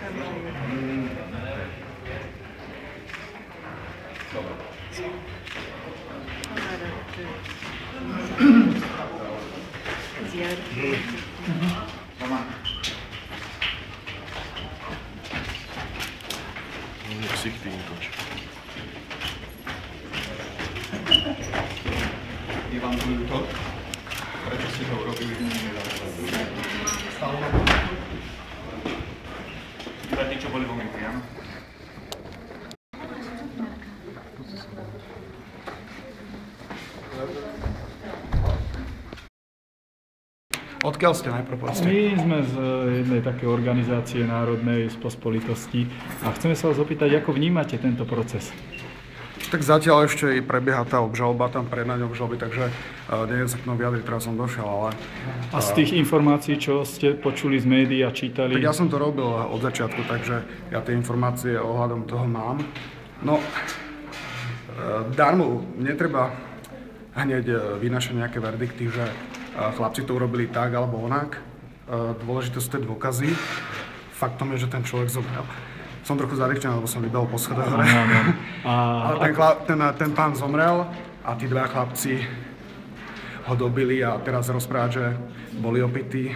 Je vám to ľúto? Prečo ste to urobili? Iba tí, čo boli vo mýtri, áno? Odkiaľ ste najprv, povedzte? My sme z jednej takej organizácie národnej z Pospolitosti a chceme sa vás opýtať, ako vnímate tento proces? Tak zatiaľ ešte prebieha tá obžaloba, tam prednáď obžaloby, takže neviem sa k tomu vyjadriť, teraz som došiel, ale... A z tých informácií, čo ste počuli z médií a čítali? Tak ja som to robil od začiatku, takže ja tie informácie ohľadom toho mám. No, darmo, netreba hneď vynášať nejaké verdikty, že chlapci to urobili tak alebo onak. Dôležité sú tie dôkazy. Faktom je, že ten človek zomrel. Som trochu zarýchčený, lebo som vybehol po schodoch hore. Ale ten pán zomrel a tí dva chlapci ho dobili a teraz rozprávať, že boli opití,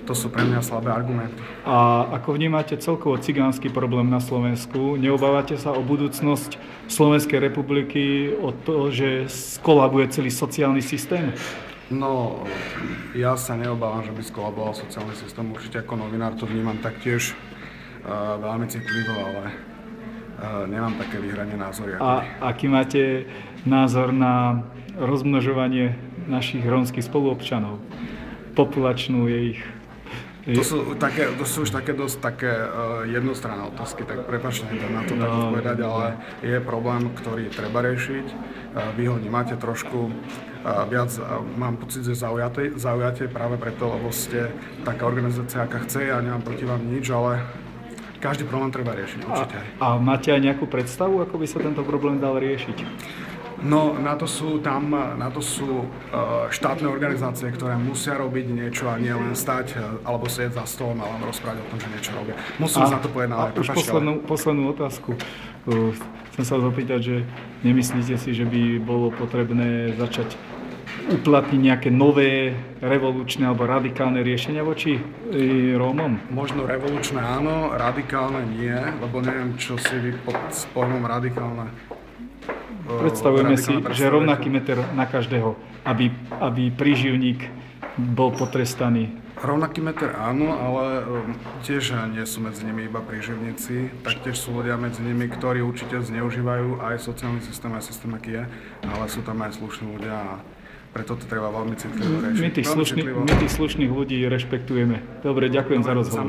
to sú pre mňa slabé argumenty. A ako vnímate celkovo cigánsky problém na Slovensku? Neobávate sa o budúcnosť Slovenskej republiky, o to, že skolabuje celý sociálny systém? No, ja sa neobávam, že by skolaboval sociálny systém. Určite ako novinár to vnímam taktiež veľmi citlivo, ale nemám také vyhrané názory. A aký máte názor na rozmnožovanie našich rómskych spoluobčanov? Populačnú je ich... To sú už také dosť také jednostranné otázky, tak prepáčte, neviem na to tak povedať, ale je problém, ktorý treba riešiť. Vy ho nemáte trošku viac, mám pocit, že zaujate práve preto, lebo ste taká organizácia, aká chce, ja nemám proti vám nič, ale každý problém treba riešiť, určite. A máte aj nejakú predstavu, ako by sa tento problém dal riešiť? No, na to sú štátne organizácie, ktoré musia robiť niečo a nie len stať alebo sedieť za stolom a len rozprávať o tom, že niečo robia. Musím sa na to povedať. A už poslednú otázku. Chcem sa vás opýtať, že nemyslíte si, že by bolo potrebné začať uplatniť nejaké nové revolučné alebo radikálne riešenia voči Rómom? Možno revolučné áno, radikálne nie, lebo neviem, čo si vy pod pojmom radikálne. Predstavujeme si, že rovnaký meter na každého, aby príživník bol potrestaný. Rovnaký meter áno, ale tiež nie sú medzi nimi iba príživníci, taktiež sú ľudia medzi nimi, ktorí určite zneužívajú aj sociálny systém, aj systém, aký je, ale sú tam aj slušní ľudia a preto to treba veľmi citlivo riešiť. My tých slušných ľudí rešpektujeme. Dobre, ďakujem za rozhovor.